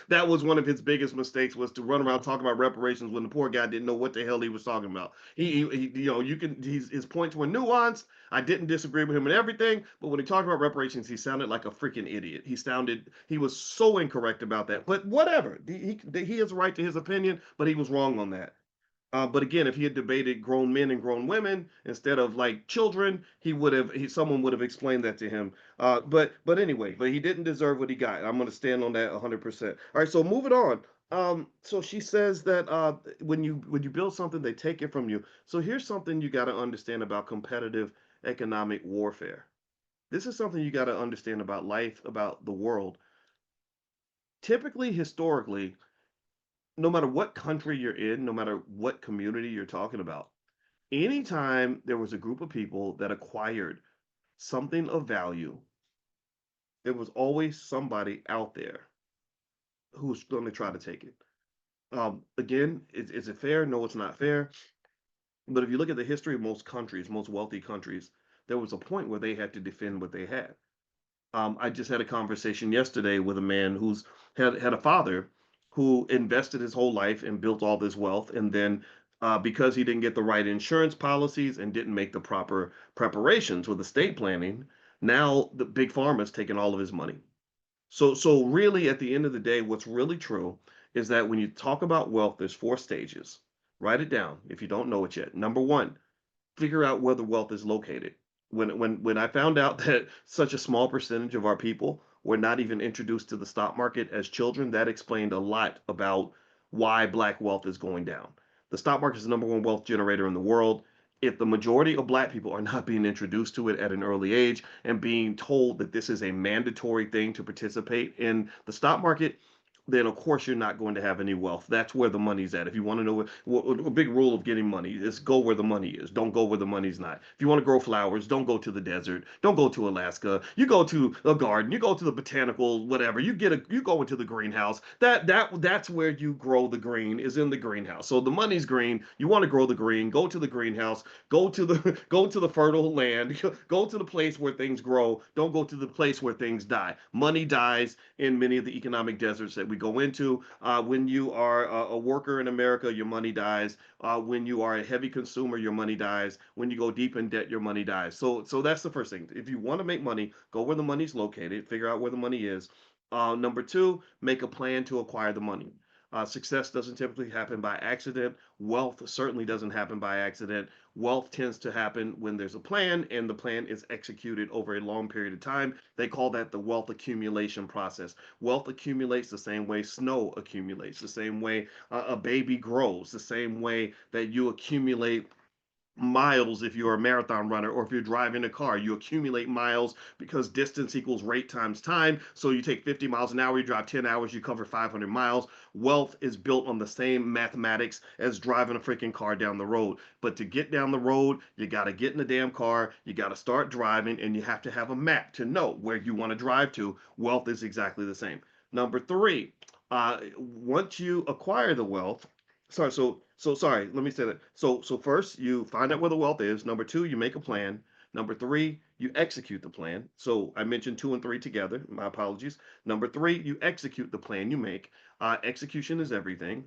that was one of his biggest mistakes, was to run around talking about reparations when the poor guy didn't know what the hell he was talking about. You can, his points were nuanced. I didn't disagree with him and everything, but when he talked about reparations, he sounded like a freaking idiot. He was so incorrect about that. But whatever, he has a right to his opinion, but he was wrong on that. But again, if he had debated grown men and grown women instead of like children, someone would have explained that to him. But anyway, but he didn't deserve what he got. I'm going to stand on that 100%. All right, so moving on. So she says that when you build something, they take it from you. So here's something you got to understand about competitive economic warfare. This is something you got to understand about life, about the world. Typically, historically, no matter what country you're in, no matter what community you're talking about, anytime there was a group of people that acquired something of value, there was always somebody out there who's going to try to take it. Again, is it fair? No, it's not fair. But if you look at the history of most countries, most wealthy countries, there was a point where they had to defend what they had. I just had a conversation yesterday with a man who's had a father who invested his whole life and built all this wealth, and then because he didn't get the right insurance policies and didn't make the proper preparations with estate planning, now the big pharma's taking all of his money. So really, at the end of the day, what's really true is that when you talk about wealth, there's four stages. Write it down if you don't know it yet. Number one, figure out where the wealth is located. When I found out that such a small percentage of our people were not even introduced to the stock market as children, that explained a lot about why black wealth is going down. The stock market is the number one wealth generator in the world. If the majority of black people are not being introduced to it at an early age and being told that this is a mandatory thing to participate in the stock market, then of course you're not going to have any wealth. That's where the money's at. If you want to know a big rule of getting money is go where the money is. Don't go where the money's not. If you want to grow flowers, don't go to the desert. Don't go to Alaska. You go to a garden. You go to the botanical whatever. You go into the greenhouse. That's where you grow the green is in the greenhouse. So the money's green. You want to grow the green. Go to the greenhouse. Go to the go to the fertile land. Go to the place where things grow. Don't go to the place where things die. Money dies in many of the economic deserts that we go into. When you are a worker in America, your money dies. When you are a heavy consumer, your money dies. When you go deep in debt, your money dies. So that's the first thing. If you want to make money, go where the money's located. Figure out where the money is. Number two, make a plan to acquire the money. Success doesn't typically happen by accident. Wealth certainly doesn't happen by accident. Wealth tends to happen when there's a plan and the plan is executed over a long period of time. They call that the wealth accumulation process. Wealth accumulates the same way snow accumulates, the same way a baby grows, the same way that you accumulate miles if you're a marathon runner, or if you're driving a car, you accumulate miles because distance equals rate times time. So you take 50 miles an hour, you drive 10 hours, you cover 500 miles. Wealth is built on the same mathematics as driving a freaking car down the road. But to get down the road, you got to get in the damn car, you got to start driving, and you have to have a map to know where you want to drive to. Wealth is exactly the same. Number three, once you acquire the wealth, sorry, let me say that. So first you find out where the wealth is. Number two, you make a plan. Number three, you execute the plan. So I mentioned two and three together. My apologies. Number three, you execute the plan you make. Execution is everything.